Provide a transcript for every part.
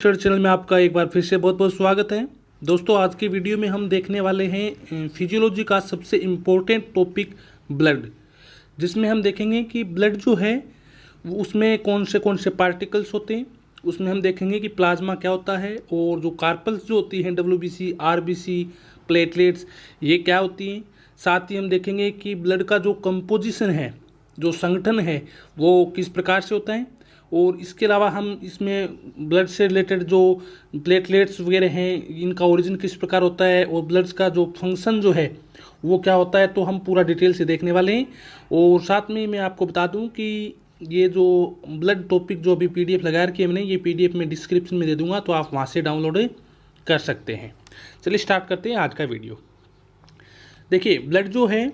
Channel में आपका एक बार फिर से बहुत बहुत स्वागत है। दोस्तों, आज की वीडियो में हम देखने वाले हैं फिजियोलॉजी का सबसे इम्पोर्टेंट टॉपिक ब्लड, जिसमें हम देखेंगे कि ब्लड जो है वो उसमें कौन से पार्टिकल्स होते हैं। उसमें हम देखेंगे कि प्लाज्मा क्या होता है और जो कार्पल्स जो होती हैं WBC, RBC, प्लेटलेट्स, ये क्या होती हैं। साथ ही हम देखेंगे कि ब्लड का जो कंपोजिशन है, जो संगठन है, वो किस प्रकार से होता है। और इसके अलावा हम इसमें ब्लड से रिलेटेड जो प्लेटलेट्स वगैरह हैं, इनका ओरिजिन किस प्रकार होता है और ब्लड का जो फंक्शन जो है वो क्या होता है, तो हम पूरा डिटेल से देखने वाले हैं। और साथ में मैं आपको बता दूं कि ये जो ब्लड टॉपिक जो अभी PDF लगा रखी है मैंने, ये PDF में डिस्क्रिप्शन में दे दूंगा, तो आप वहाँ से डाउनलोड कर सकते हैं। चलिए स्टार्ट करते हैं आज का वीडियो। देखिए, ब्लड जो है,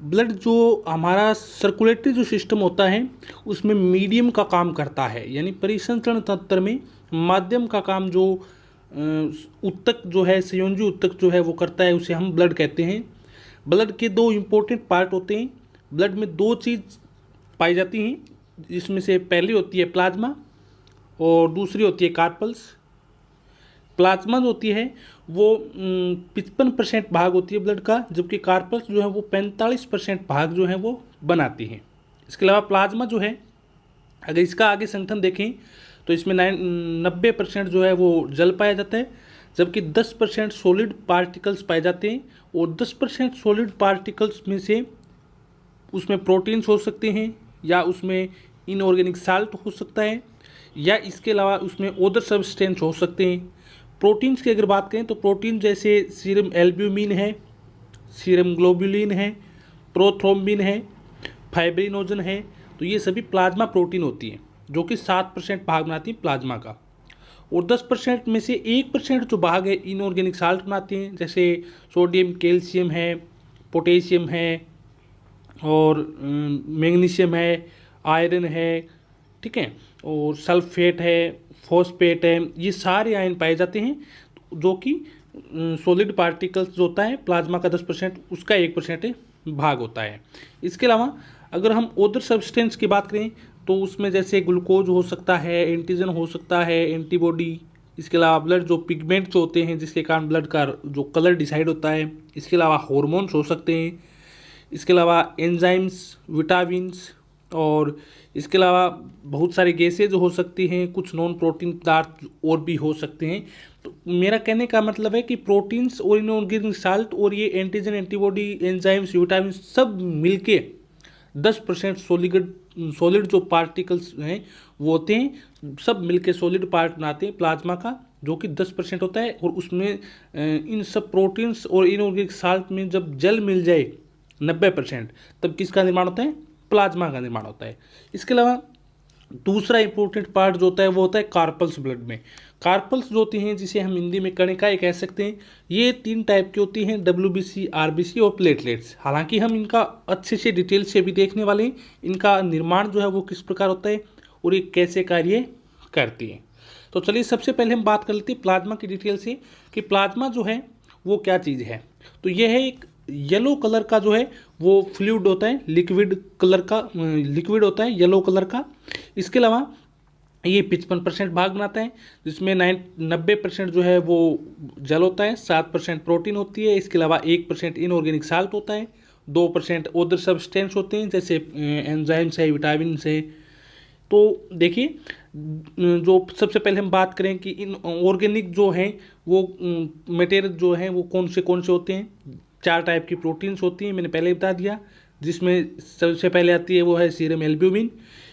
ब्लड जो हमारा सर्कुलेटरी जो सिस्टम होता है उसमें मीडियम का काम करता है, यानी परिसंचरण तंत्र में माध्यम का काम जो उत्तक जो है, संयोजी उत्तक जो है वो करता है, उसे हम ब्लड कहते हैं। ब्लड के दो इम्पोर्टेंट पार्ट होते हैं। ब्लड में दो चीज़ पाई जाती हैं, जिसमें से पहली होती है प्लाज्मा और दूसरी होती है कार्पल्स। प्लाज्मा जो होती है वो 55% भाग होती है ब्लड का, जबकि कार्पल्स जो है वो 45% भाग जो है वो बनाती हैं। इसके अलावा प्लाज्मा जो है, अगर इसका आगे संगठन देखें तो इसमें 90% जो है वो जल पाया जाता है, जबकि 10% सॉलिड पार्टिकल्स पाए जाते हैं। और 10% सॉलिड पार्टिकल्स में से उसमें प्रोटीन्स हो सकते हैं, या उसमें इनऑर्गेनिक साल्ट हो सकता है, या इसके अलावा उसमें अदर सब्सटेंस हो सकते हैं। प्रोटीन्स की अगर बात करें तो प्रोटीन जैसे सीरम एल्ब्यूमिन है, सीरम ग्लोबुलिन है, प्रोथ्रोम्बिन है, फाइब्रिनोजन है, तो ये सभी प्लाज्मा प्रोटीन होती हैं, जो कि 7% भाग बनाती हैं प्लाज्मा का। और 10% में से 1% जो भाग है इनऑर्गेनिक साल्ट बनाते हैं, जैसे सोडियम, कैल्शियम है, पोटेशियम है, और मैग्नीशियम है, आयरन है, ठीक है, और सल्फेट है, फॉस्फेट है, ये सारे आयन पाए जाते हैं, जो कि सॉलिड पार्टिकल्स जो होता है प्लाज्मा का 10%, उसका 1% भाग होता है। इसके अलावा अगर हम अदर सब्सटेंस की बात करें तो उसमें जैसे ग्लूकोज हो सकता है, एंटीजन हो सकता है, एंटीबॉडी, इसके अलावा ब्लड जो पिगमेंट जो होते हैं जिसके कारण ब्लड का जो कलर डिसाइड होता है, इसके अलावा हार्मोन्स हो सकते हैं, इसके अलावा एंजाइम्स, विटामिन्स, और इसके अलावा बहुत सारे गैसेज हो सकती हैं, कुछ नॉन प्रोटीन पदार्थ और भी हो सकते हैं। तो मेरा कहने का मतलब है कि प्रोटीन्स और इनऑर्गेनिक साल्ट और ये एंटीजन, एंटीबॉडी, एंजाइम्स, विटामिन सब मिलके 10% सॉलिड जो पार्टिकल्स हैं वो होते हैं, सब मिलके सॉलिड पार्ट बनाते हैं प्लाज्मा का, जो कि 10% होता है। और उसमें इन सब प्रोटीन्स और इनऑर्गेनिक साल्ट में जब जल मिल जाए 90%, तब किसका निर्माण होता है? प्लाज्मा का निर्माण होता है। इसके अलावा दूसरा इंपॉर्टेंट पार्ट जो होता है वो होता है कार्पल्स ब्लड में। कार्पल्स जो होती हैं, जिसे हम हिंदी में कणिकाएं कह सकते हैं, ये 3 टाइप की होती हैं, WBC, RBC और प्लेटलेट्स। हालांकि हम इनका अच्छे से डिटेल से भी देखने वाले हैं, इनका निर्माण जो है वो किस प्रकार होता है और ये कैसे कार्य करती हैं। तो चलिए सबसे पहले हम बात कर लेते हैं प्लाज्मा की डिटेल से, कि प्लाज्मा जो है वो क्या चीज़ है। तो यह है एक येलो कलर का जो है वो फ्लूइड होता है, लिक्विड कलर का लिक्विड होता है येलो कलर का। इसके अलावा ये 55% भाग बनाता है, जिसमें 90% जो है वो जल होता है, 7% प्रोटीन होती है, इसके अलावा 1% इनऑर्गेनिक साल्ट होता है, 2% अदर सब्सटेंस होते हैं जैसे एंजाइम्स है, विटामिन है। तो देखिए, जो सबसे पहले हम बात करें कि इन ऑर्गेनिक जो हैं वो मटेरियल जो हैं वो कौन से होते हैं। 4 टाइप की प्रोटीन्स होती हैं, मैंने पहले ही बता दिया, जिसमें सबसे पहले आती है वो है सीरम एल्ब्यूमिन,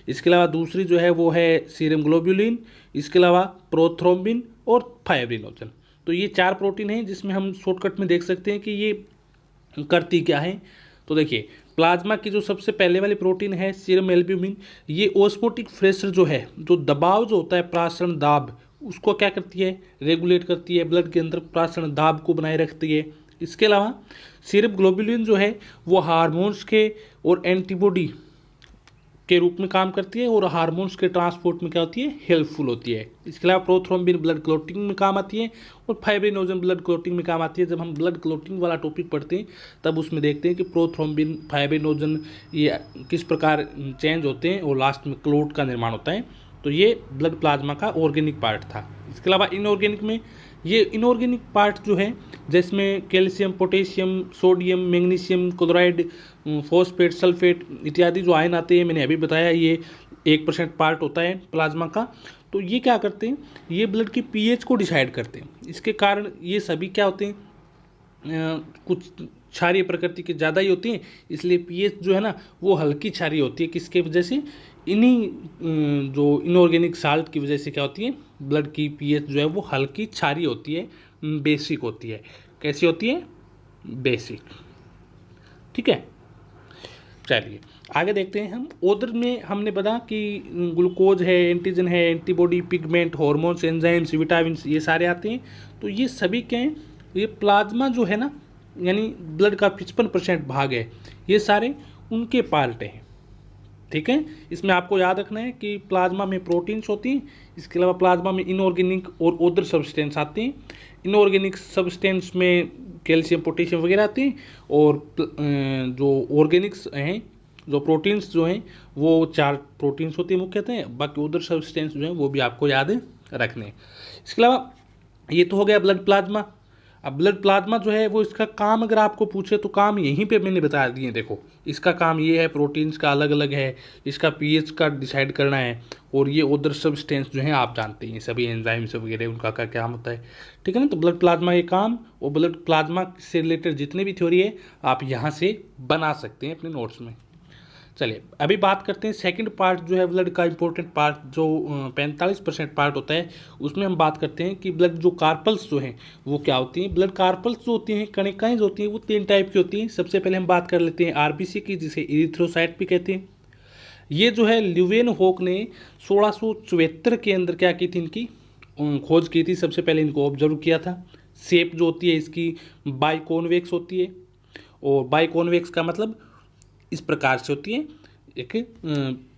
इसके अलावा दूसरी जो है वो है सीरम ग्लोबुलिन, इसके अलावा प्रोथ्रोम्बिन और फाइब्रिनोजन। तो ये 4 प्रोटीन हैं, जिसमें हम शॉर्टकट में देख सकते हैं कि ये करती क्या है। तो देखिए, प्लाज्मा की जो सबसे पहले वाली प्रोटीन है सीरम एल्ब्यूमिन, ये ऑस्मोटिक प्रेशर जो है, जो दबाव जो होता है, प्रासरण दाब, उसको क्या करती है? रेगुलेट करती है, ब्लड के अंदर प्रासरण दाब को बनाए रखती है। इसके अलावा सीरम ग्लोबुलिन जो है वो हार्मोन्स के और एंटीबॉडी के रूप में काम करती है, और हार्मोन्स के ट्रांसपोर्ट में क्या होती है? हेल्पफुल होती है। इसके अलावा प्रोथ्रोम्बिन ब्लड क्लोटिंग में काम आती है, और फाइब्रिनोजन ब्लड क्लोटिंग में काम आती है। जब हम ब्लड क्लोटिंग वाला टॉपिक पढ़ते हैं तब उसमें देखते हैं कि प्रोथ्रोम्बिन, फाइब्रिनोजन ये किस प्रकार चेंज होते हैं और लास्ट में क्लोट का निर्माण होता है। तो ये ब्लड प्लाज्मा का ऑर्गेनिक पार्ट था। इसके अलावा इनऑर्गेनिक में ये इनऑर्गेनिक पार्ट जो है जिसमें calcium, potassium, sodium, magnesium, chloride, phosphate, sulphate इत्यादि जो आयन आते हैं, मैंने अभी बताया ये 1% पार्ट होता है प्लाज्मा का। तो ये क्या करते हैं, ये ब्लड की पीएच को डिसाइड करते हैं। इसके कारण ये सभी क्या होते हैं, कुछ क्षारीय प्रकृति के ज़्यादा ही होती हैं, इसलिए पीएच जो है ना वो हल्की क्षारीय होती है। किसके वजह से, इन्हीं जो इनऑर्गेनिक साल्ट की वजह से क्या होती है, ब्लड की पीएच जो है वो हल्की क्षारीय होती है, बेसिक होती है। कैसी होती है, बेसिक। ठीक है, चलिए आगे देखते हैं हम। ओदर में हमने बताया कि ग्लूकोज है, एंटीजन है, antibody, pigment, hormones, enzymes, vitamin ये सारे आते हैं। तो ये सभी क्या हैं, ये प्लाज्मा जो है ना, यानी ब्लड का 55% भाग है, ये सारे उनके पार्ट हैं। ठीक है, इसमें आपको याद रखना है कि प्लाज्मा में प्रोटीन्स होती हैं, इसके अलावा प्लाज्मा में इनऑर्गेनिक और अदर सब्सटेंस आते हैं। इनऑर्गेनिक सब्सटेंस में कैल्शियम, पोटेशियम वगैरह आते हैं, और जो ऑर्गेनिक्स हैं, जो प्रोटीन्स जो हैं वो 4 प्रोटीन्स होते हैं मुख्यतः, बाकी अदर सब्सटेंस जो हैं वो भी आपको याद रखने हैं। इसके अलावा ये तो हो गया ब्लड प्लाज्मा। अब ब्लड प्लाज्मा जो है वो इसका काम अगर आपको पूछे तो काम यहीं पे मैंने बता दिए। देखो इसका काम ये है, प्रोटीन्स का अलग अलग है, इसका पीएच का डिसाइड करना है, और ये अदर सब्सटेंस जो है आप जानते हैं सभी एंजाइम्स वगैरह उनका क्या क्या होता है। ठीक है ना, तो ब्लड प्लाज्मा ये काम, और ब्लड प्लाज्मा से रिलेटेड जितने भी थ्योरी है आप यहाँ से बना सकते हैं अपने नोट्स में। चलिए अभी बात करते हैं सेकंड पार्ट जो है ब्लड का इंपॉर्टेंट पार्ट, जो 45% पार्ट होता है, उसमें हम बात करते हैं कि ब्लड जो कार्पल्स जो हैं वो क्या होती हैं। ब्लड कार्पल्स जो होती हैं, कणिकाएं जो होती हैं, वो 3 टाइप की होती हैं। सबसे पहले हम बात कर लेते हैं आरबीसी की, जिसे इरिथ्रोसाइट भी कहते हैं। ये जो है ल्यूवेन होक ने 1674 के अंदर क्या की थी, इनकी खोज की थी। सबसे पहले इनको ऑब्जर्व किया था। शेप जो होती है इसकी बाइकॉन्वेक्स होती है, और बाइकॉन्वेक्स का मतलब इस प्रकार से होती है, एक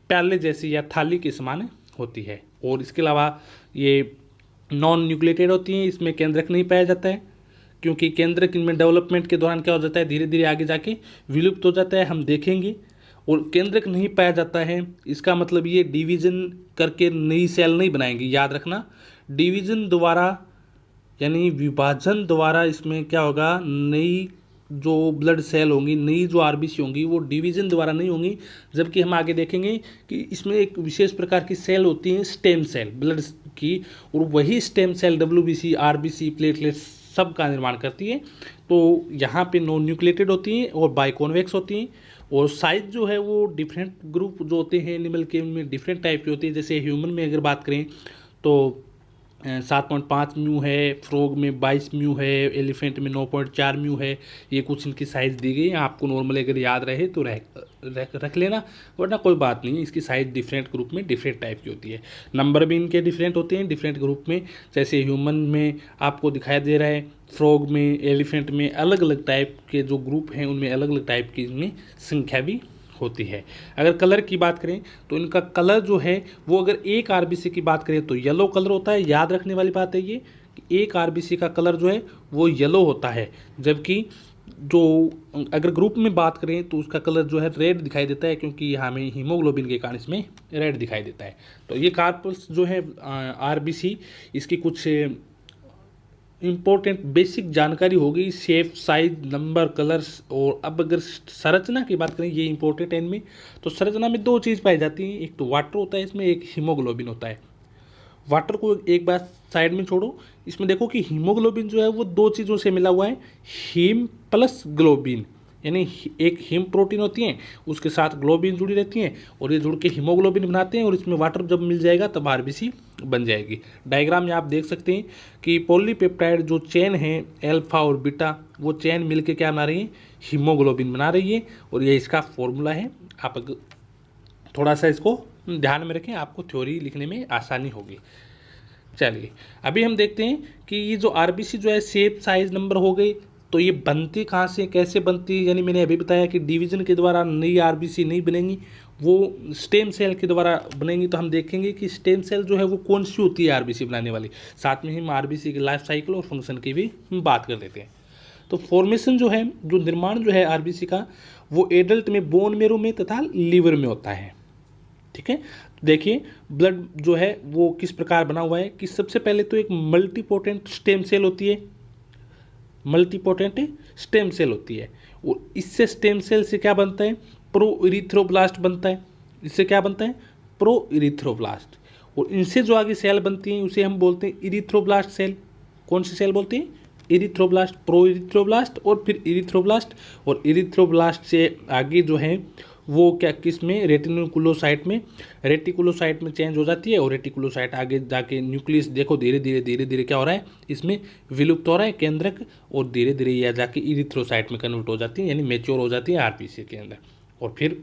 प्याले जैसी या थाली के समान होती है। और इसके अलावा ये नॉन न्यूक्लिएटेड होती हैं, इसमें केंद्रक नहीं पाया जाता है, क्योंकि केंद्रक इनमें डेवलपमेंट के दौरान क्या हो जाता है, धीरे धीरे आगे जाके विलुप्त हो जाता है, हम देखेंगे। और केंद्रक नहीं पाया जाता है, इसका मतलब ये डिवीजन करके नई सेल नहीं बनाएंगे, याद रखना। डिवीजन द्वारा यानी विभाजन द्वारा इसमें क्या होगा, नई जो ब्लड सेल होंगी, नई जो आरबीसी होंगी, वो डिवीजन द्वारा नहीं होंगी। जबकि हम आगे देखेंगे कि इसमें एक विशेष प्रकार की सेल होती है, स्टेम सेल ब्लड की, और वही stem cell WBC, RBC, platelets सब का निर्माण करती है। तो यहाँ पे नॉन न्यूक्लिएटेड होती हैं और बाइकॉन्वेक्स होती हैं। और साइज जो है वो डिफरेंट ग्रुप जो होते हैं एनिमल के, उनमें डिफरेंट टाइप की होती है। जैसे ह्यूमन में अगर बात करें तो 7.5 म्यू है, फ्रॉग में 22 म्यू है, एलिफेंट में 9.4 म्यू है। ये कुछ इनकी साइज़ दी गई है, आपको नॉर्मली अगर याद रहे तो रख लेना, वरना कोई बात नहीं है। इसकी साइज़ डिफरेंट ग्रुप में डिफरेंट टाइप की होती है। नंबर भी इनके डिफरेंट होते हैं डिफरेंट ग्रुप में। जैसे ह्यूमन में आपको दिखाई दे रहा है, फ्रॉग में, एलिफेंट में अलग अलग टाइप के जो ग्रुप हैं उनमें अलग अलग टाइप की इनमें संख्या भी होती है। अगर कलर की बात करें तो इनका कलर जो है वो, अगर एक आरबीसी की बात करें तो येलो कलर होता है। याद रखने वाली बात है ये कि एक आरबीसी का कलर जो है वो येलो होता है, जबकि जो अगर ग्रुप में बात करें तो उसका कलर जो है रेड दिखाई देता है, क्योंकि हमें हीमोग्लोबिन के कारण इसमें रेड दिखाई देता है। तो ये कार्पल्स जो है आरबीसी, इसकी कुछ इम्पोर्टेंट बेसिक जानकारी होगी, शेप, साइज, नंबर, कलर्स। और अब अगर संरचना की बात करें, ये इंपॉर्टेंट है इनमें। तो संरचना में 2 चीज़ पाई जाती हैं, एक तो वाटर होता है इसमें, एक हीमोग्लोबिन होता है। वाटर को एक बार साइड में छोड़ो, इसमें देखो कि हीमोग्लोबिन जो है वो 2 चीज़ों से मिला हुआ है, हीम प्लस ग्लोबिन। यानी एक हीम प्रोटीन होती है, उसके साथ ग्लोबिन जुड़ी रहती हैं, और ये जुड़ के हीमोग्लोबिन बनाते हैं, और इसमें वाटर जब मिल जाएगा तब आरबीसी बन जाएगी। डायग्राम में आप देख सकते हैं कि पॉलीपेप्टाइड जो चेन है, अल्फा और बीटा, वो चेन मिलके क्या बना रही है, हीमोग्लोबिन बना रही है। और ये इसका फॉर्मूला है। आप थोड़ा सा इसको ध्यान में रखें, आपको थ्योरी लिखने में आसानी होगी। चलिए अभी हम देखते हैं कि ये जो आरबीसी जो है, शेप, साइज, नंबर हो गई, तो ये बनती कहाँ से, कैसे बनती है। यानी मैंने अभी बताया कि डिवीजन के द्वारा नई आरबीसी नहीं बनेंगी, वो स्टेम सेल के द्वारा बनेंगी। तो हम देखेंगे कि स्टेम सेल जो है वो कौन सी होती है आरबीसी बनाने वाली। साथ में हम आरबीसी के लाइफ साइकिल और फंक्शन की भी हम बात कर लेते हैं। तो फॉर्मेशन जो है, जो निर्माण जो है आरबीसी का, वो एडल्ट में बोन मेरो में तथा लीवर में होता है। ठीक है, देखिए ब्लड जो है वो किस प्रकार बना हुआ है कि सबसे पहले तो एक मल्टीपोटेंट स्टेम सेल होती है, मल्टीपोटेंट स्टेम सेल होती है, और इससे स्टेम सेल से क्या बनता है, प्रो इरिथ्रोब्लास्ट बनता है। इससे क्या बनता है, प्रो इरिथ्रोब्लास्ट। और इनसे जो आगे सेल बनती हैं उसे हम बोलते हैं इरिथ्रोब्लास्ट सेल। कौन सी सेल बोलते हैं, इरिथ्रोब्लास्ट, प्रो इरिथ्रोब्लास्ट और फिर इरिथ्रोब्लास्ट। और इरिथ्रोब्लास्ट से आगे जो है वो क्या किस में, रेटिकुलोसाइट में चेंज हो जाती है। और रेटिकुलोसाइट आगे जाके न्यूक्लियस देखो धीरे धीरे क्या हो रहा है, इसमें विलुप्त हो रहा है केंद्रक, और धीरे धीरे यह जाके इरिथ्रोसाइट में कन्वर्ट हो जाती है, यानी मेच्योर हो जाती है आरबीसी के अंदर। और फिर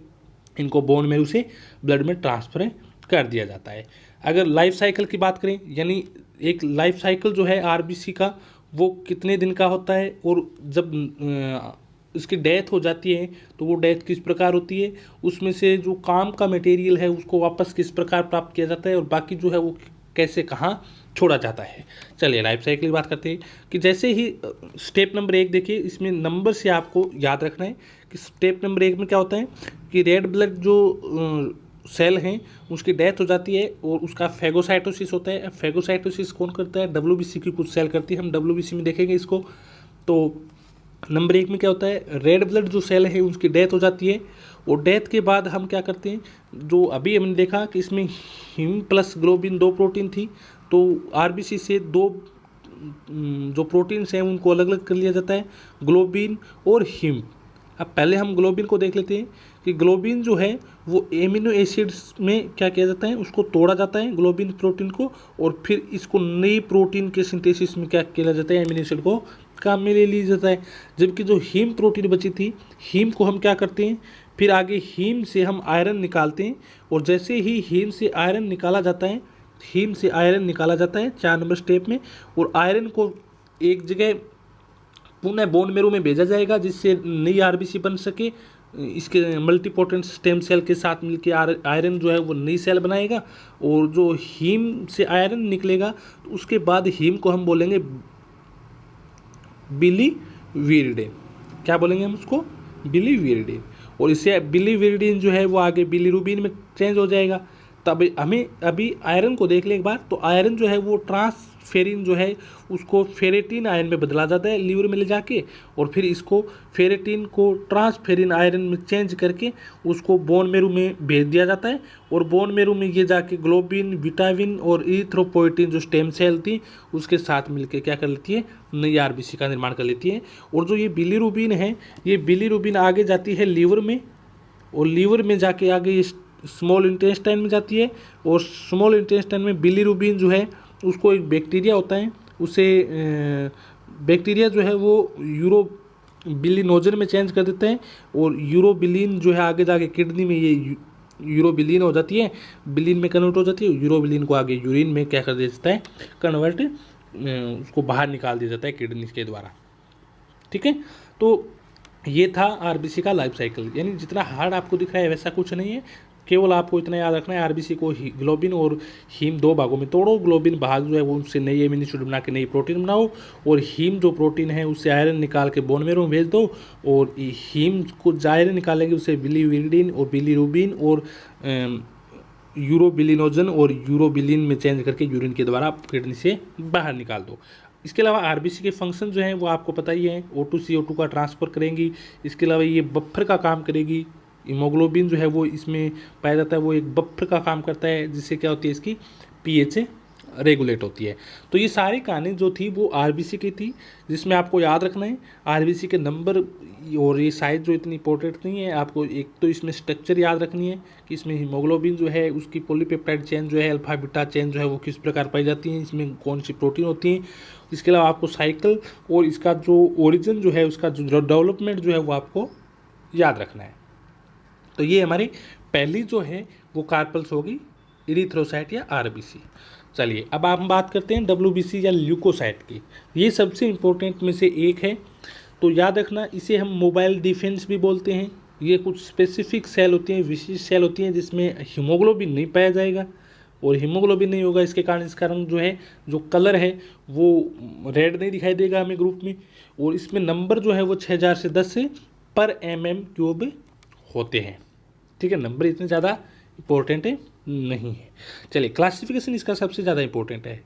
इनको बोन मैरू से ब्लड में ट्रांसफर कर दिया जाता है। अगर लाइफ साइकिल की बात करें, यानी एक लाइफ साइकिल जो है आरबीसी का वो कितने दिन का होता है, और जब इसकी डेथ हो जाती है तो वो डेथ किस प्रकार होती है, उसमें से जो काम का मटेरियल है उसको वापस किस प्रकार प्राप्त किया जाता है, और बाकी जो है वो कैसे कहाँ छोड़ा जाता है। चलिए लाइफ साइकिल की बात करते हैं कि जैसे ही स्टेप नंबर 1 देखिए, इसमें नंबर से आपको याद रखना है कि स्टेप नंबर 1 में क्या होता है कि रेड ब्लड जो सेल हैं उसकी डेथ हो जाती है और उसका फेगोसाइटोसिस होता है। फेगोसाइटोसिस कौन करता है, डब्ल्यूबीसी की कुछ सेल करती है, हम डब्ल्यूबीसी में देखेंगे इसको। तो नंबर 1 में क्या होता है, रेड ब्लड जो सेल है उसकी डेथ हो जाती है। और डेथ के बाद हम क्या करते हैं, जो अभी हमने देखा कि इसमें हीम प्लस ग्लोबिन 2 प्रोटीन थी, तो आरबीसी से 2 जो प्रोटीन्स हैं उनको अलग अलग कर लिया जाता है, ग्लोबिन और हीम। अब पहले हम ग्लोबिन को देख लेते हैं कि ग्लोबिन जो है वो एमिनो एसिड्स में क्या किया जाता है, उसको तोड़ा जाता है ग्लोबिन प्रोटीन को, और फिर इसको नई प्रोटीन के सिंथेसिस में क्या किया जाता है, एमिनो एसिड को काम में ले लिया जाता है। जबकि जो हीम प्रोटीन बची थी, हीम को हम क्या करते हैं, फिर आगे हीम से हम आयरन निकालते हैं। और जैसे ही हीम से आयरन निकाला जाता है, 4 नंबर स्टेप में, और आयरन को एक जगह पुनः बोन मैरो में भेजा जाएगा जिससे नई आरबीसी बन सके। इसके मल्टीपोटेंट स्टेम सेल के साथ मिलकर आयरन जो है वो नई सेल बनाएगा। और जो हीम से आयरन निकलेगा तो उसके बाद हीम को हम बोलेंगे बिलीविरिडेन। क्या बोलेंगे हम उसको, बिलीविरिडेन। और इससे बिलीविरिडेन जो है वो आगे बिलीरुबिन में चेंज हो जाएगा। तब हमें अभी आयरन को देख ले एक बार, तो आयरन जो है वो ट्रांसफेरिन जो है उसको फेरेटिन आयरन में बदला जाता है लीवर में ले जाके, और फिर इसको फेरेटिन को ट्रांसफेरिन आयरन में चेंज करके उसको बोन मैरो में भेज दिया जाता है। और बोन मैरो में ये जाके ग्लोबिन, विटामिन और इरिथ्रोपोइटिन जो स्टेम सेल थी उसके साथ मिलकर क्या कर लेती है, नई आरबीसी का निर्माण कर लेती है। और जो ये बिलीरुबिन है, ये बिलीरुबिन आगे जाती है लीवर में, और लीवर में जाके आगे स्मॉल इंटेस्टाइन में जाती है। और स्मॉल इंटेस्टाइन में बिलीरुबिन जो है उसको एक बैक्टीरिया होता है, उसे बैक्टीरिया जो है वो यूरोबिलिनोजन में चेंज कर देते हैं। और यूरोबिलिन जो है आगे जाके किडनी में ये यूरोबिलिन हो जाती है, बिलिन में कन्वर्ट हो जाती है। यूरोबिलिन को आगे यूरिन में क्या कर दिया जाता है, कन्वर्ट, उसको बाहर निकाल दिया जाता है किडनी के द्वारा। ठीक है, तो ये था आरबीसी का लाइफ साइकिल। यानी जितना हार्ड आपको दिख रहा है वैसा कुछ नहीं है, केवल आपको इतना याद रखना है, आरबीसी को ग्लोबिन और हीम 2 भागों में तोड़ो। ग्लोबिन भाग जो है वो उससे नई एमिनो एसिड बना के नई प्रोटीन बनाओ, और हीम जो प्रोटीन है उससे आयरन निकाल के बोन मैरो में भेज दो। और हीम को आयरन निकालेंगे उससे बिलीविरिडिन और बिलीरुबिन और यूरोबिलिनोजन और यूरोबिलिन में चेंज करके यूरिन के द्वारा किडनी से बाहर निकाल दो। इसके अलावा आरबीसी के फंक्शन जो हैं वो आपको पता ही है, O2 CO2 का ट्रांसफ़र करेंगी। इसके अलावा ये बफर का काम करेगी। हीमोग्लोबिन जो है वो इसमें पाया जाता है, वो एक बफर का काम करता है, जिससे क्या होती है, इसकी पीएच रेगुलेट होती है। तो ये सारी कहानी जो थी वो आरबीसी की थी, जिसमें आपको याद रखना है आरबीसी के नंबर और ये साइज जो इतनी इंपॉर्टेंट नहीं है। आपको एक तो इसमें स्ट्रक्चर याद रखनी है कि इसमें हीमोग्लोबिन जो है उसकी पॉलीपेप्टाइड चेन जो है, अल्फा बीटा चेन जो है वो किस प्रकार पाई जाती है, इसमें कौन सी प्रोटीन होती है। इसके अलावा आपको साइकिल और इसका जो ओरिजिन जो है, उसका जो डेवलपमेंट जो है वो आपको याद रखना है। तो ये हमारी पहली जो है वो कार्पल्स होगी, इरिथ्रोसाइट या आरबीसी। चलिए अब हम बात करते हैं डब्ल्यूबीसी या ल्यूकोसाइट की। ये सबसे इम्पोर्टेंट में से एक है, तो याद रखना इसे हम मोबाइल डिफेंस भी बोलते हैं। ये कुछ स्पेसिफिक सेल होती हैं, विशिष्ट सेल होती हैं जिसमें हीमोग्लोबिन नहीं पाया जाएगा, और हीमोग्लोबिन नहीं होगा इसके कारण इसका रंग जो है, जो कलर है वो रेड नहीं दिखाई देगा हमें ग्रुप में। और इसमें नंबर जो है वो 6000 से 10 पर mm³ होते हैं। ठीक है, नंबर इतने ज़्यादा इम्पोर्टेंट नहीं है। चलिए, क्लासिफिकेशन इसका सबसे ज़्यादा इंपॉर्टेंट है।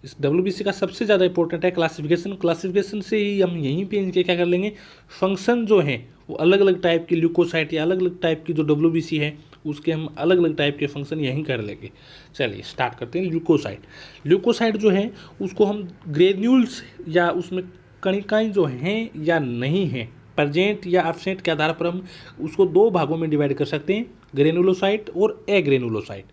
इस डब्ल्यूबीसी का सबसे ज़्यादा इंपॉर्टेंट है क्लासिफिकेशन। क्लासिफिकेशन से ही हम यहीं पे इनके क्या कर लेंगे, फंक्शन जो हैं वो अलग अलग टाइप की ल्यूकोसाइट या अलग अलग टाइप की जो डब्ल्यूबीसी है उसके हम अलग अलग टाइप के फंक्शन यहीं कर लेंगे। चलिए स्टार्ट करते हैं। ल्यूकोसाइट, ल्यूकोसाइट जो है उसको हम ग्रेन्यूल्स या उसमें कणिकाएँ जो हैं या नहीं हैं, प्रेजेंट या एब्सेंट के आधार पर हम उसको दो भागों में डिवाइड कर सकते हैं, ग्रेनुलोसाइट और एग्रेनुलोसाइट।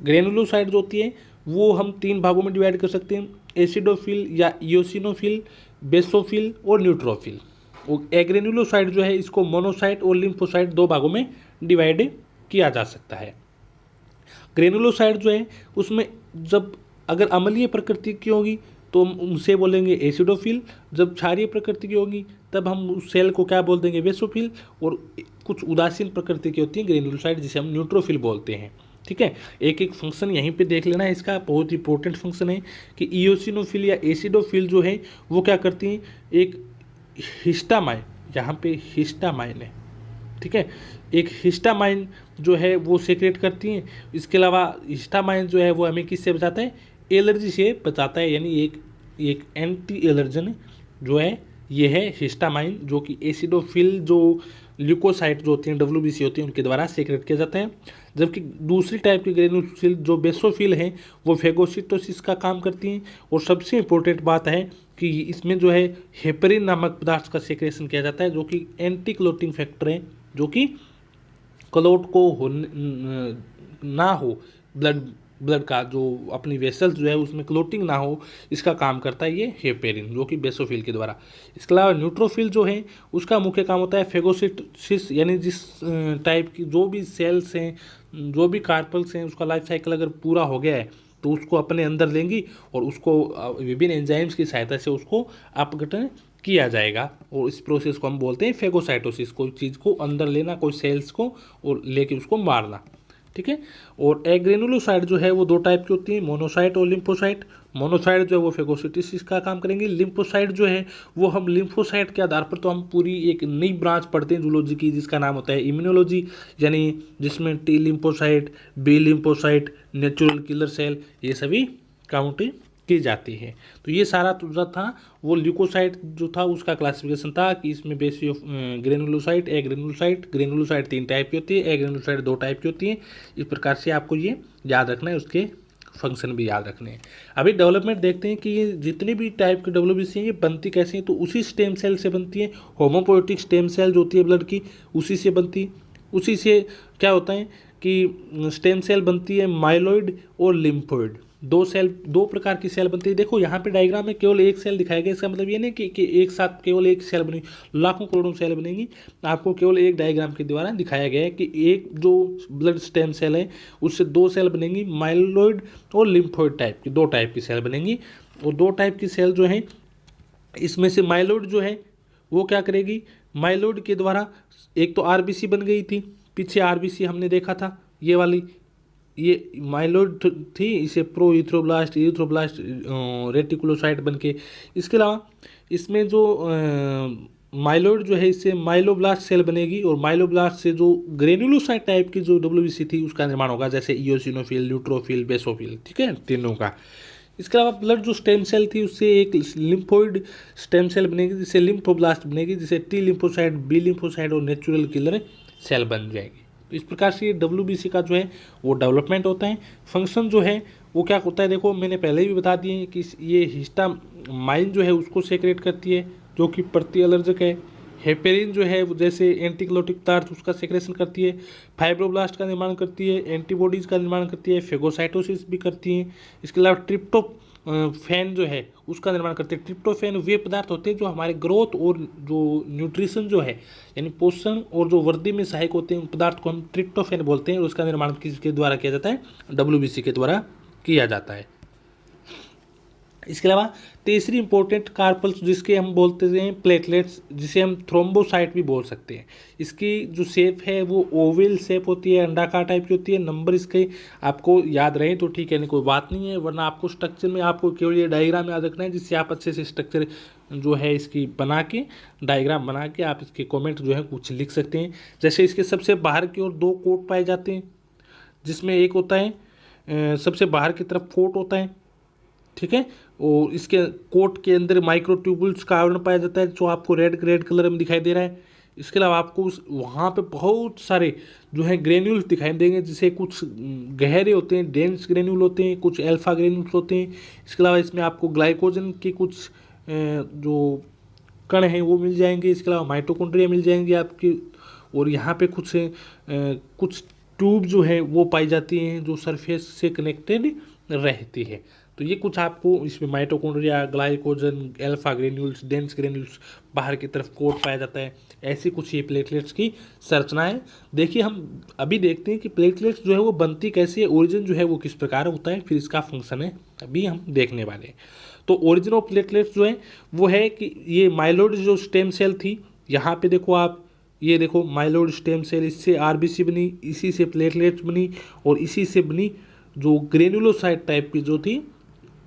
ग्रेनुलोसाइट जो होती है वो हम तीन भागों में डिवाइड कर सकते हैं, एसिडोफिल या इओसिनोफिल, बेसोफिल और न्यूट्रोफिल। और एग्रेनुलोसाइट जो है इसको मोनोसाइट और लिम्फोसाइट दो भागों में डिवाइड किया जा सकता है। ग्रेनुलोसाइट जो है उसमें जब अगर अम्लीय प्रकृति की होगी तो हम उसे बोलेंगे एसिडोफिल, जब क्षारीय प्रकृति की होगी तब हम उस सेल को क्या बोल देंगे, बेसोफिल, और कुछ उदासीन प्रकृति की होती है ग्रेनुलोसाइट जिसे हम न्यूट्रोफिल बोलते हैं। ठीक है, एक एक फंक्शन यहीं पे देख लेना है। इसका बहुत इंपॉर्टेंट फंक्शन है कि इओसिनोफिल या एसिडोफिल जो है वो क्या करती हैं, एक हिस्टामाइन, यहाँ पे हिस्टामाइन है, ठीक है, एक हिस्टामाइन जो है वो सेक्रेट करती हैं। इसके अलावा हिस्टामाइन जो है वो हमें किससे बचाता है, एलर्जी से बचाता है, यानी एक एंटी एलर्जन जो है ये है हिस्टामाइन, जो कि एसिडोफिल जो ल्यूकोसाइट जो होती हैं डब्ल्यूबीसी होती हैं उनके द्वारा सेक्रेट किया जाता है। जबकि दूसरी टाइप की ग्रेनुलोफिल जो बेसोफिल हैं वो फेगोसिटोसिस का काम करती हैं। और सबसे इम्पोर्टेंट बात है कि इसमें जो है हेपरिन नामक पदार्थ का सेक्रेशन किया जाता है जो कि एंटी क्लोटिंग फैक्टर है, जो कि क्लोट को ना हो, ब्लड का जो अपनी वेसल्स जो है उसमें क्लोटिंग ना हो, इसका काम करता है ये हेपेरिन, जो कि बेसोफिल के द्वारा। इसके अलावा न्यूट्रोफिल जो है उसका मुख्य काम होता है फेगोसिटोसिस, यानी जिस टाइप की जो भी सेल्स हैं, जो भी कार्पल्स हैं, उसका लाइफ साइकिल अगर पूरा हो गया है तो उसको अपने अंदर लेंगी और उसको विभिन्न एंजाइम्स की सहायता से उसको अपघटन किया जाएगा। और इस प्रोसेस को हम बोलते हैं फेगोसाइटोसिस, कोई चीज़ को अंदर लेना, कोई सेल्स को, और लेके उसको मारना। ठीक है, और एग्रेनुलोसाइट जो है वो दो टाइप की होती है, मोनोसाइट और लिम्फोसाइट। मोनोसाइट जो है वो फेगोसिटोसिस का काम करेंगे, लिम्फोसाइट जो है वो हम लिम्फोसाइट के आधार पर तो हम पूरी एक नई ब्रांच पढ़ते हैं जूलॉजी की जिसका नाम होता है इम्यूनोलॉजी, यानी जिसमें T lymphocyte, B lymphocyte, natural killer cell, ये सभी काउंट की जाती है। तो ये सारा जो था वो ल्यूकोसाइट जो था उसका क्लासिफिकेशन था कि इसमें basis of granulocyte, agranulocyte. Granulocyte तीन टाइप की होती है, एग्रेनुलोसाइट दो टाइप की होती है। इस प्रकार से आपको ये याद रखना है, उसके फंक्शन भी याद रखने हैं। अभी डेवलपमेंट देखते हैं कि ये जितनी भी टाइप की डब्ल्यूबीसी हैं ये बनती कैसे हैं, तो उसी स्टेम सेल से बनती है। होमोपोएटिक स्टेम सेल जो होती है ब्लड की उसी से बनती है। उसी से क्या होता है कि स्टेम सेल बनती है माइलॉइड और लिम्फोइड, दो प्रकार की सेल बनती है। देखो यहाँ पे डायग्राम में केवल एक सेल दिखाया गया, इसका मतलब ये नहीं कि एक साथ केवल एक सेल बनेगी, लाखों करोड़ों सेल बनेगी। आपको केवल एक डायग्राम के द्वारा दिखाया गया है कि एक जो ब्लड स्टेम सेल है उससे दो सेल बनेंगी, माइलॉइड और लिम्फोइड टाइप की, दो टाइप की सेल बनेंगी। और दो टाइप की सेल जो है इसमें से माइलॉइड जो है वो क्या करेगी, माइलॉइड के द्वारा एक तो आरबीसी बन गई थी, पीछे आरबीसी हमने देखा था, ये वाली, ये माइलॉइड थी, इसे प्रो यूथ्रोब्लास्ट, रेटिकुलोसाइट बनके। इसके अलावा इसमें जो माइलॉइड जो है इससे माइलोब्लास्ट सेल बनेगी, और माइलोब्लास्ट से जो ग्रेनुलोसाइट टाइप की जो डब्ल्यूबीसी थी उसका निर्माण होगा, जैसे इओसिनोफिल, न्यूट्रोफिल, बेसोफिल। ठीक है, तीनों का। इसके अलावा ब्लड जो स्टेम सेल थी उससे एक लिम्फोइड स्टेम सेल बनेगी, जिससे लिम्फोब्लास्ट बनेगी, जिसे टी लिम्फोसाइट, बी लिम्फोसाइट और नेचुरल किलर सेल बन जाएगी। तो इस प्रकार से ये डब्ल्यूबीसी का जो है वो डेवलपमेंट होता है। फंक्शन जो है वो क्या होता है, देखो मैंने पहले भी बता दिए कि ये हिस्टामाइन जो है उसको सेक्रेट करती है जो कि प्रति एलर्जिक है। हेपेरिन जो है जैसे एंटीक्लोटिक पदार्थ उसका सेक्रेशन करती है, फाइब्रोब्लास्ट का निर्माण करती है, एंटीबॉडीज़ का निर्माण करती है, फेगोसाइटोसिस भी करती हैं। इसके अलावा ट्रिप्टोफैन जो है उसका निर्माण करते हैं। ट्रिप्टोफैन वे पदार्थ होते हैं जो हमारे ग्रोथ और जो न्यूट्रिशन जो है यानी पोषण और जो वृद्धि में सहायक होते हैं, उन पदार्थ को हम ट्रिप्टोफैन बोलते हैं, और उसका निर्माण किसके द्वारा किया जाता है, डब्ल्यूबीसी के द्वारा किया जाता है। इसके अलावा तीसरी इंपॉर्टेंट कार्पल्स जिसके हम बोलते हैं प्लेटलेट्स, जिसे हम थ्रोम्बोसाइट भी बोल सकते हैं। इसकी जो शेप है वो ओवल शेप होती है, अंडाकार टाइप की होती है। नंबर इसके आपको याद रहे तो ठीक है, नहीं कोई बात नहीं है, वरना आपको स्ट्रक्चर में आपको केवल ये डायग्राम याद रखना है, जिससे आप अच्छे से स्ट्रक्चर जो है इसकी बना के, डायग्राम बना के आप इसके कॉमेंट जो है कुछ लिख सकते हैं। जैसे इसके सबसे बाहर की ओर दो कोट पाए जाते हैं, जिसमें एक होता है सबसे बाहर की तरफ कोट होता है, ठीक है, और इसके कोट के अंदर माइक्रोट्यूबुल्स का आवरण पाया जाता है जो आपको रेड कलर में दिखाई दे रहा है। इसके अलावा आपको उस वहाँ पे बहुत सारे जो है ग्रेन्यूल्स दिखाई देंगे, जिसे कुछ गहरे होते हैं, डेंस ग्रेन्यूल होते हैं, कुछ अल्फा ग्रेन्यूल्स होते हैं। इसके अलावा इसमें आपको ग्लाइकोजन के कुछ जो कण हैं वो मिल जाएंगे। इसके अलावा माइटोकॉन्ड्रिया मिल जाएंगे आपकी, और यहाँ पे कुछ ट्यूब जो है वो पाई जाती हैं जो सरफेस से कनेक्टेड रहती है। तो ये कुछ आपको इसमें mitochondria, glycogen, alpha granules, dense granules, बाहर की तरफ कोट पाया जाता है। ऐसी कुछ ये प्लेटलेट्स की संरचना है। देखिए हम अभी देखते हैं कि प्लेटलेट्स जो है वो बनती कैसे है, ओरिजिन जो है वो किस प्रकार होता है, फिर इसका फंक्शन है अभी हम देखने वाले हैं। तो ओरिजिन ऑफ प्लेटलेट्स जो है वो है कि ये माइलोइड जो स्टेम सेल थी, यहाँ पे देखो आप, ये देखो माइलोइड स्टेम सेल, इससे आरबीसी बनी, इसी से प्लेटलेट्स बनी, और इसी से बनी जो ग्रेनुलोसाइट टाइप की जो थी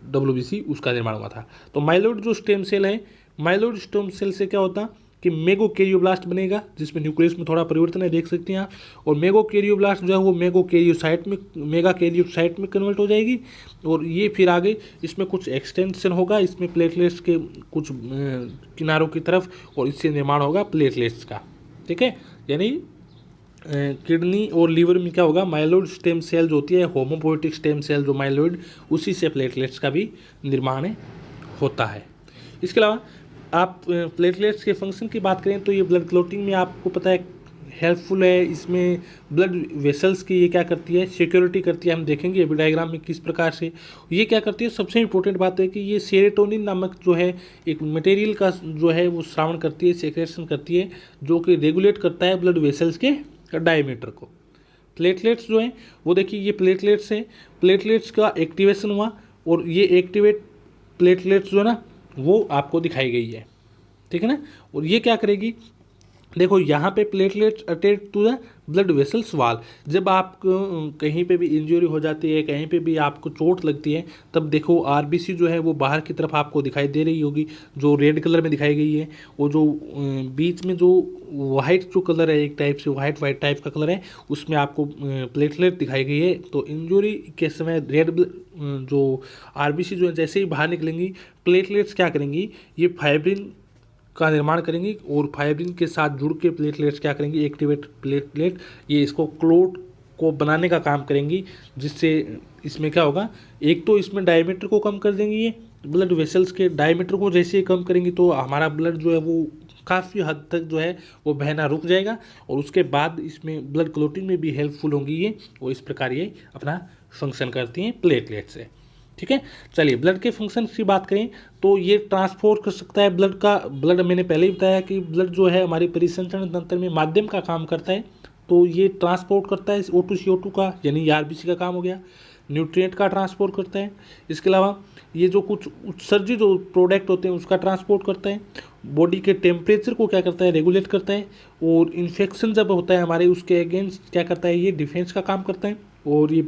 डब्ल्यूबीसी, उसका निर्माण हुआ था। तो माइलोइड जो स्टेम सेल है, माइलोइड स्टेम सेल से क्या होता कि मेगोकैरियोब्लास्ट बनेगा, जिसमें न्यूक्लियस में थोड़ा परिवर्तन है, देख सकते हैं आप। और मेगोकैरियोब्लास्ट जो है वो मेगाकैरियोसाइट में कन्वर्ट हो जाएगी, और ये फिर आगे इसमें कुछ एक्सटेंशन होगा, इसमें प्लेटलेट्स के कुछ किनारों की तरफ, और इससे निर्माण होगा प्लेटलेट्स का, ठीक है। यानी किडनी और लीवर में क्या होगा, माइलोइड स्टेम सेल जो होती है, होमोपोएटिक स्टेम सेल जो माइलोइड, उसी से प्लेटलेट्स का भी निर्माण होता है। इसके अलावा आप प्लेटलेट्स के फंक्शन की बात करें तो ये ब्लड क्लॉटिंग में आपको पता है हेल्पफुल है। इसमें ब्लड वेसल्स की ये क्या करती है, सिक्योरिटी करती है। हम देखेंगे अभी डायग्राम में किस प्रकार से ये क्या करती है। सबसे इंपॉर्टेंट बात है कि ये सेरोटोनिन नामक जो है एक मटेरियल का जो है वो श्रावण करती है, सेक्रेशन करती है, जो कि रेगुलेट करता है ब्लड वेसल्स के डायमीटर को। प्लेटलेट्स जो हैं वो देखिए ये प्लेटलेट्स हैं, प्लेटलेट्स का एक्टिवेशन हुआ, और ये एक्टिवेट प्लेटलेट्स जो है ना वो आपको दिखाई गई है, ठीक है ना। और ये क्या करेगी, देखो यहाँ पे platelets attach to the blood vessels wall. जब आप कहीं पे भी इंजरी हो जाती है, कहीं पे भी आपको चोट लगती है, तब देखो आरबीसी जो है वो बाहर की तरफ आपको दिखाई दे रही होगी, जो रेड कलर में दिखाई गई है। वो जो बीच में जो वाइट जो कलर है, एक टाइप से वाइट टाइप का कलर है, उसमें आपको प्लेटलेट दिखाई गई है। तो इंजरी के समय रेड जो आरबीसी जो है जैसे ही बाहर निकलेंगी, प्लेटलेट्स क्या करेंगी, ये फाइब्रिन का निर्माण करेंगी, और फाइब्रिन के साथ जुड़ के प्लेटलेट्स क्या करेंगी, एक्टिवेट प्लेटलेट, ये इसको क्लोट को बनाने का काम करेंगी, जिससे इसमें क्या होगा, एक तो इसमें डायमीटर को कम कर देंगी, ये ब्लड वेसल्स के डायमीटर को जैसे ही कम करेंगी तो हमारा ब्लड जो है वो काफ़ी हद तक जो है वो बहना रुक जाएगा, और उसके बाद इसमें ब्लड क्लोटिंग में भी हेल्पफुल होंगी ये, और इस प्रकार ये अपना फंक्शन करती हैं प्लेटलेट से, ठीक है। चलिए ब्लड के फंक्शन की बात करें तो ये ट्रांसपोर्ट कर सकता है ब्लड मैंने पहले ही बताया कि ब्लड जो है हमारे परिसंचरण तंत्र में माध्यम का काम करता है, तो ये ट्रांसपोर्ट करता है O2 CO2 का, यानी आरबीसी का काम हो गया। न्यूट्रिएंट का ट्रांसपोर्ट करता है। इसके अलावा ये जो कुछ उत्सर्जित जो प्रोडक्ट होते हैं उसका ट्रांसपोर्ट करता है। बॉडी के टेम्परेचर को क्या करता है, रेगुलेट करता है। और इन्फेक्शन जब होता है हमारे, उसके अगेंस्ट क्या करता है, ये डिफेंस का काम करता है, और ये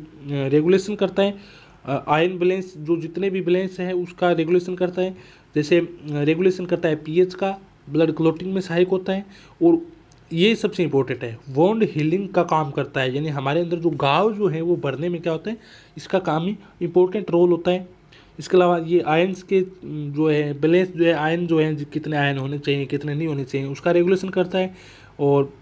रेगुलेशन करता है। आयन बैलेंस, जो जितने भी बैलेंस है उसका रेगुलेशन करता है। जैसे रेगुलेशन करता है पीएच का, ब्लड क्लॉटिंग में सहायक होता है। और ये सबसे इंपॉर्टेंट है, वोंड हीलिंग का काम करता है, यानी हमारे अंदर जो घाव जो है वो भरने में क्या होता है, इसका काम ही इंपॉर्टेंट रोल होता है। इसके अलावा ये आयन्स के जो है बैलेंस जो है, आयन जो है कितने आयन होने चाहिए कितने नहीं होने चाहिए उसका रेगुलेशन करता है। और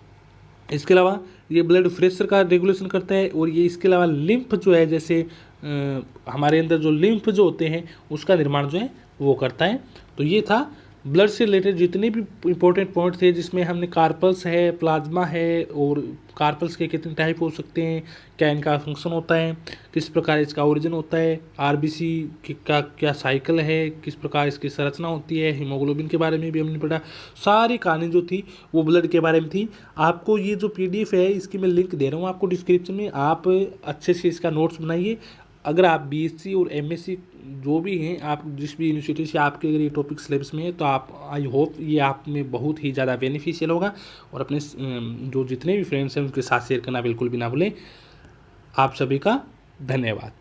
इसके अलावा ये ब्लड प्रेशर का रेगुलेशन करता है। और ये इसके अलावा लिम्फ जो है, जैसे हमारे अंदर जो लिम्फ जो होते हैं उसका निर्माण जो है वो करता है। तो ये था ब्लड से रिलेटेड जितने भी इंपॉर्टेंट पॉइंट थे, जिसमें हमने कार्पल्स है, प्लाज्मा है, और कार्पल्स के कितने टाइप हो सकते हैं, क्या इनका फंक्शन होता है, किस प्रकार इसका ओरिजिन होता है, आरबीसी का क्या साइकिल है, किस प्रकार इसकी संरचना होती है, हीमोग्लोबिन के बारे में भी हमने पढ़ा। सारी कहानी जो थी वो ब्लड के बारे में थी। आपको ये जो PDF है इसकी मैं लिंक दे रहा हूँ आपको डिस्क्रिप्शन में, आप अच्छे से इसका नोट्स बनाइए। अगर आप BSc और MSc जो भी हैं, आप जिस भी यूनिवर्सिटी से आपके अगर ये टॉपिक सिलेबस में है, तो आप आई होप ये आप में बहुत ही ज़्यादा बेनिफिशियल होगा। और अपने जो जितने भी फ्रेंड्स हैं उनके साथ शेयर करना बिल्कुल भी ना भूलें। आप सभी का धन्यवाद।